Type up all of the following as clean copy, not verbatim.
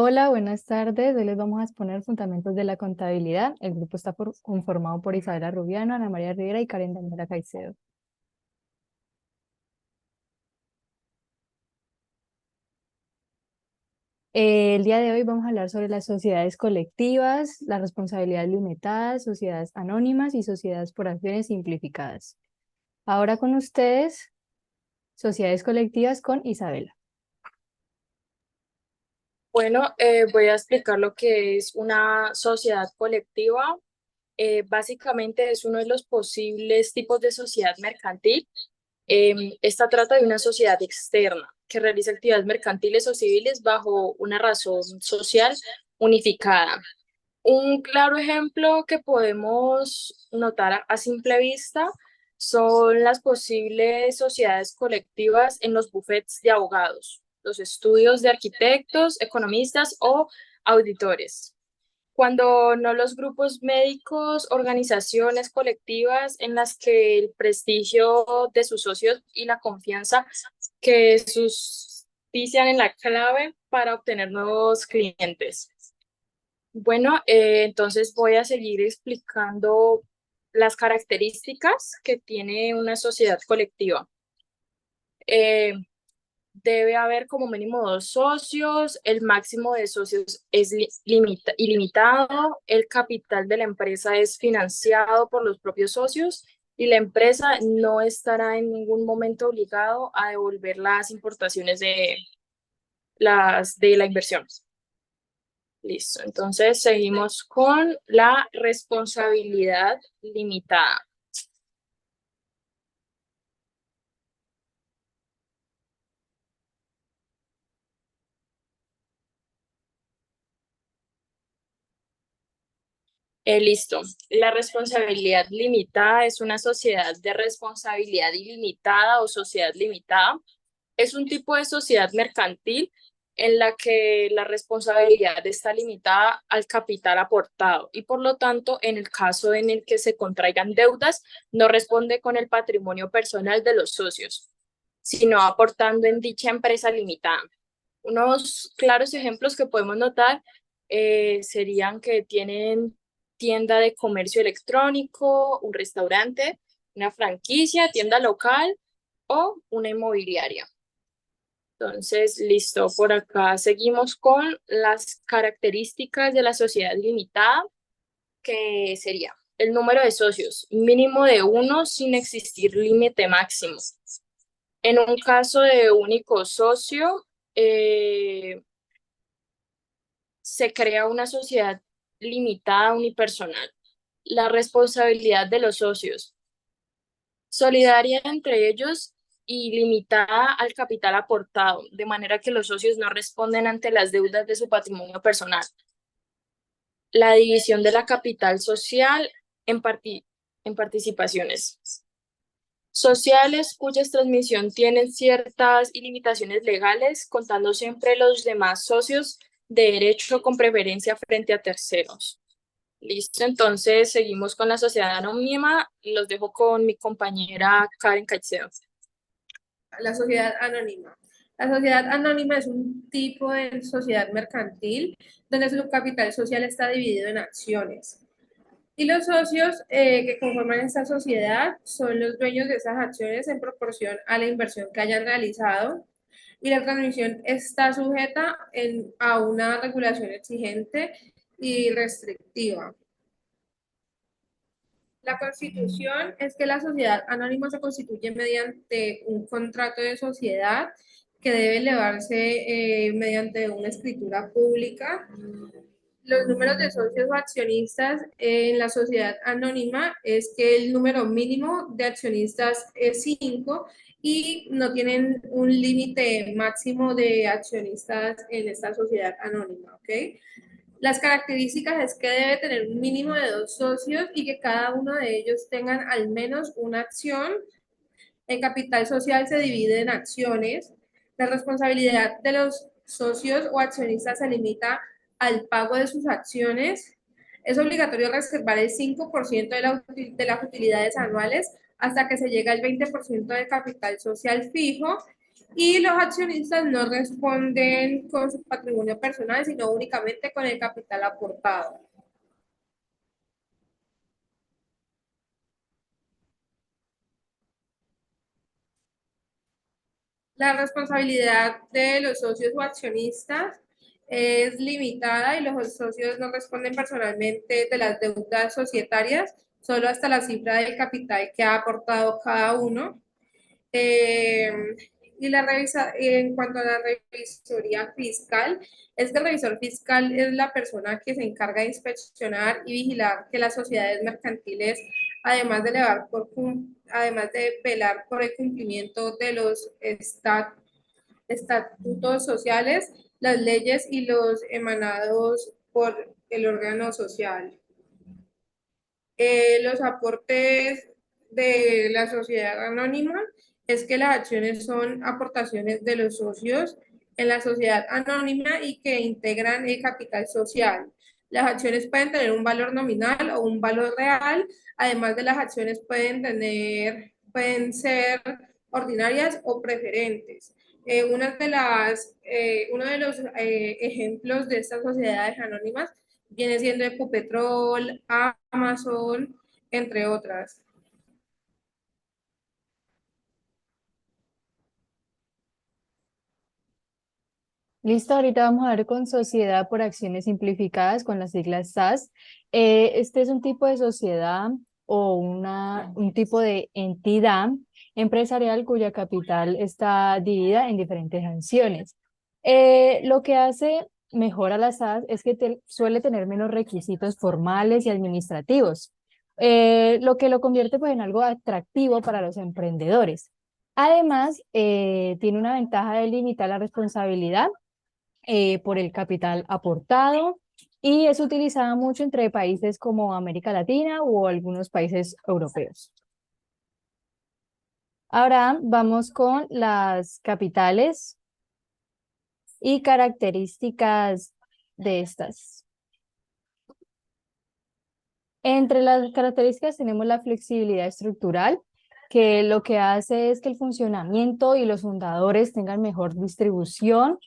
Hola, buenas tardes. Hoy les vamos a exponer fundamentos de la contabilidad. El grupo está conformado por Isabela Rubiano, Ana María Rivera y Karen Daniela Caicedo. El día de hoy vamos a hablar sobre las sociedades colectivas, la responsabilidad limitada, sociedades anónimas y sociedades por acciones simplificadas. Ahora con ustedes, sociedades colectivas con Isabela. Bueno, voy a explicar lo que es una sociedad colectiva. Básicamente es uno de los posibles tipos de sociedad mercantil. Esta trata de una sociedad externa que realiza actividades mercantiles o civiles bajo una razón social unificada. Un claro ejemplo que podemos notar a simple vista son las posibles sociedades colectivas en los bufetes de abogados, los estudios de arquitectos, economistas o auditores. Cuando no los grupos médicos, organizaciones colectivas en las que el prestigio de sus socios y la confianza que sustituyan en la clave para obtener nuevos clientes. Bueno, entonces voy a seguir explicando las características que tiene una sociedad colectiva. Eh, Debe haber como mínimo dos socios, el máximo de socios es ilimitado, el capital de la empresa es financiado por los propios socios y la empresa no estará en ningún momento obligado a devolver las importaciones de la inversión. Listo, entonces seguimos con la responsabilidad limitada. Listo, la responsabilidad limitada es una sociedad de responsabilidad ilimitada o sociedad limitada. Es un tipo de sociedad mercantil en la que la responsabilidad está limitada al capital aportado y por lo tanto, en el caso en el que se contraigan deudas, no responde con el patrimonio personal de los socios, sino aportando en dicha empresa limitada. Unos claros ejemplos que podemos notar serían que tienen tienda de comercio electrónico, un restaurante, una franquicia, tienda local o una inmobiliaria. Entonces, listo, por acá seguimos con las características de la sociedad limitada, que sería el número de socios, mínimo de uno sin existir límite máximo. En un caso de único socio, se crea una sociedad limitada unipersonal. La responsabilidad de los socios, solidaria entre ellos y limitada al capital aportado, de manera que los socios no responden ante las deudas de su patrimonio personal. La división de la capital social en, en participaciones sociales cuyas transmisión tienen ciertas limitaciones legales, contando siempre los demás socios de derecho con preferencia frente a terceros. Listo, entonces seguimos con la sociedad anónima. Los dejo con mi compañera Karen Caicedo. La sociedad anónima. La sociedad anónima es un tipo de sociedad mercantil donde su capital social está dividido en acciones. Y los socios que conforman esta sociedad son los dueños de esas acciones en proporción a la inversión que hayan realizado. Y la transmisión está sujeta a una regulación exigente y restrictiva. La constitución es que la sociedad anónima se constituye mediante un contrato de sociedad que debe elevarse mediante una escritura pública. Los números de socios o accionistas en la sociedad anónima es que el número mínimo de accionistas es 5 y no tienen un límite máximo de accionistas en esta sociedad anónima, ¿ok? Las características es que debe tener un mínimo de 2 socios y que cada uno de ellos tengan al menos una acción. El capital social se divide en acciones. La responsabilidad de los socios o accionistas se limita al pago de sus acciones. Es obligatorio reservar el 5% de las utilidades anuales hasta que se llegue al 20% del capital social fijo Y los accionistas no responden con su patrimonio personal, sino únicamente con el capital aportado. La responsabilidad de los socios o accionistas es limitada y los socios no responden personalmente de las deudas societarias, solo hasta la cifra del capital que ha aportado cada uno. Eh, en cuanto a la revisoría fiscal, es que el revisor fiscal es la persona que se encarga de inspeccionar y vigilar que las sociedades mercantiles, además de velar por el cumplimiento de los estatutos sociales, las leyes y los emanados por el órgano social. Los aportes de la sociedad anónima es que las acciones son aportaciones de los socios en la sociedad anónima y que integran el capital social. Las acciones pueden tener un valor nominal o un valor real. Además de las acciones pueden ser ordinarias o preferentes. Uno de los ejemplos de estas sociedades anónimas viene siendo Ecopetrol, Amazon, entre otras. Listo, ahorita vamos a ver con Sociedad por Acciones Simplificadas, con las siglas SAS. Este es un tipo de sociedad o un tipo de entidad empresarial cuya capital está dividida en diferentes acciones. Lo que hace mejor a la SAS es que suele tener menos requisitos formales y administrativos, lo que lo convierte pues, en algo atractivo para los emprendedores. Además, tiene una ventaja de limitar la responsabilidad por el capital aportado y es utilizada mucho entre países como América Latina o algunos países europeos. Ahora vamos con las capitales y características de estas. Entre las características tenemos la flexibilidad estructural, que lo que hace es que el funcionamiento y los fundadores tengan mejor distribución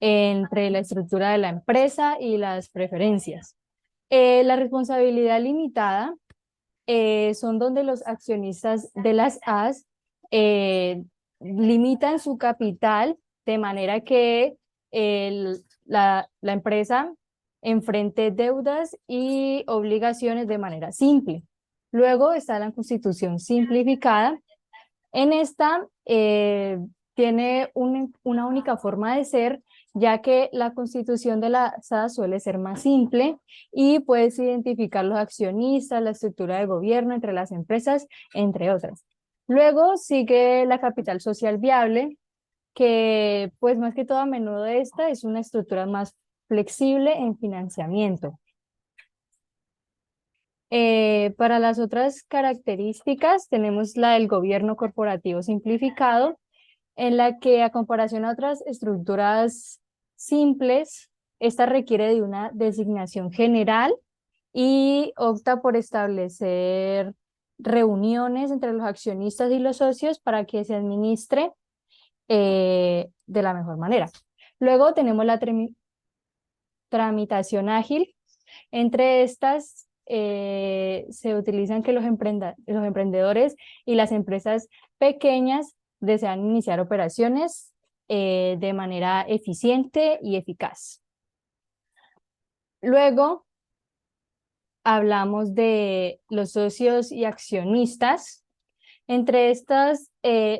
entre la estructura de la empresa y las preferencias. La responsabilidad limitada son donde los accionistas de las AS limitan su capital de manera que la empresa enfrente deudas y obligaciones de manera simple. Luego está la constitución simplificada. En esta tiene una única forma de ser, ya que la constitución de la SAS suele ser más simple y puedes identificar los accionistas, la estructura de gobierno entre las empresas, entre otras. Luego sigue la capital social viable, que pues más que todo a menudo esta es una estructura más flexible en financiamiento. Para las otras características tenemos la del gobierno corporativo simplificado, en la que a comparación a otras estructuras simples, esta requiere de una designación general y opta por establecer reuniones entre los accionistas y los socios para que se administre de la mejor manera. Luego tenemos la tramitación ágil. Entre estas se utilizan que los emprendedores y las empresas pequeñas desean iniciar operaciones de manera eficiente y eficaz. Luego hablamos de los socios y accionistas. Entre estas,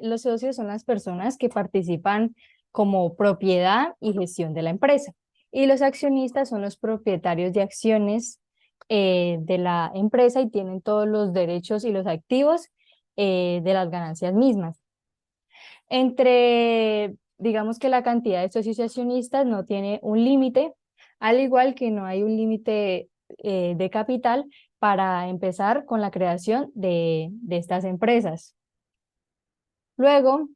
los socios son las personas que participan como propiedad y gestión de la empresa. Y los accionistas son los propietarios de acciones de la empresa y tienen todos los derechos y los activos de las ganancias mismas. Digamos que la cantidad de socios y accionistas no tiene un límite, al igual que no hay un límite de capital para empezar con la creación de estas empresas. Luego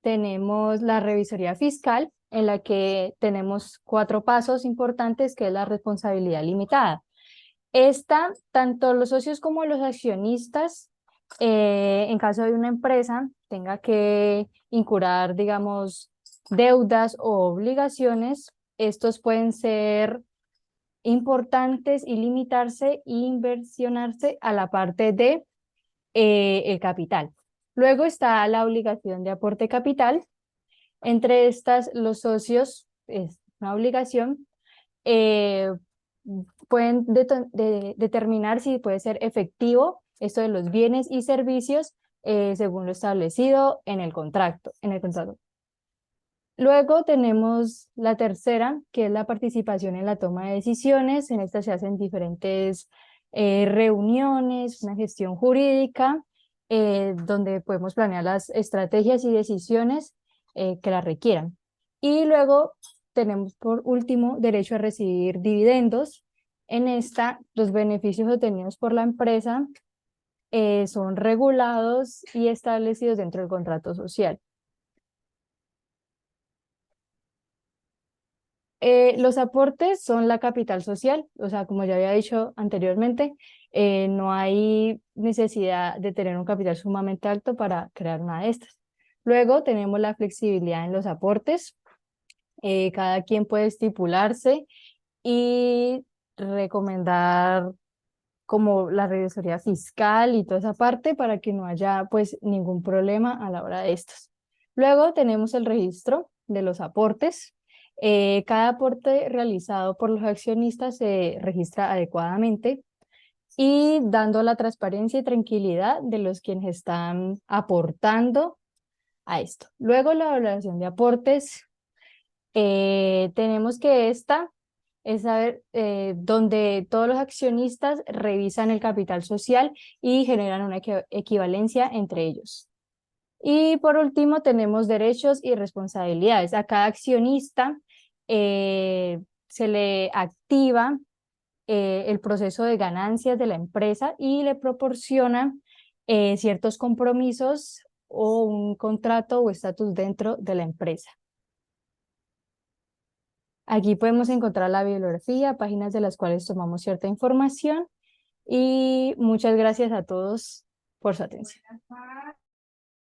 tenemos la revisoría fiscal, en la que tenemos 4 pasos importantes, que es la responsabilidad limitada. Tanto los socios como los accionistas, en caso de una empresa, tenga que incurrir, digamos, deudas o obligaciones, estos pueden ser importantes y limitarse e inversionarse a la parte de el capital. Luego está la obligación de aporte capital. Entre estas, los socios, es una obligación, eh, pueden determinar si puede ser efectivo esto de los bienes y servicios según lo establecido en el contrato. Luego tenemos la tercera, que es la participación en la toma de decisiones. En esta se hacen diferentes reuniones, una gestión jurídica, donde podemos planear las estrategias y decisiones que la requieran. Y luego tenemos por último derecho a recibir dividendos. En esta, los beneficios obtenidos por la empresa son regulados y establecidos dentro del contrato social. Los aportes son la capital social, o sea, como ya había dicho anteriormente, no hay necesidad de tener un capital sumamente alto para crear una de estas. Luego tenemos la flexibilidad en los aportes. Cada quien puede estipularse y recomendar como la revisoría fiscal y toda esa parte para que no haya pues ningún problema a la hora de estos. Luego tenemos el registro de los aportes. Cada aporte realizado por los accionistas se registra adecuadamente y dando la transparencia y tranquilidad de los quienes están aportando a esto. Luego la evaluación de aportes. Tenemos que esta es saber donde todos los accionistas revisan el capital social y generan una equivalencia entre ellos. Y por último tenemos derechos y responsabilidades. A cada accionista se le activa el proceso de ganancias de la empresa y le proporciona ciertos compromisos o un contrato o estatus dentro de la empresa. Aquí podemos encontrar la bibliografía, páginas de las cuales tomamos cierta información y muchas gracias a todos por su atención.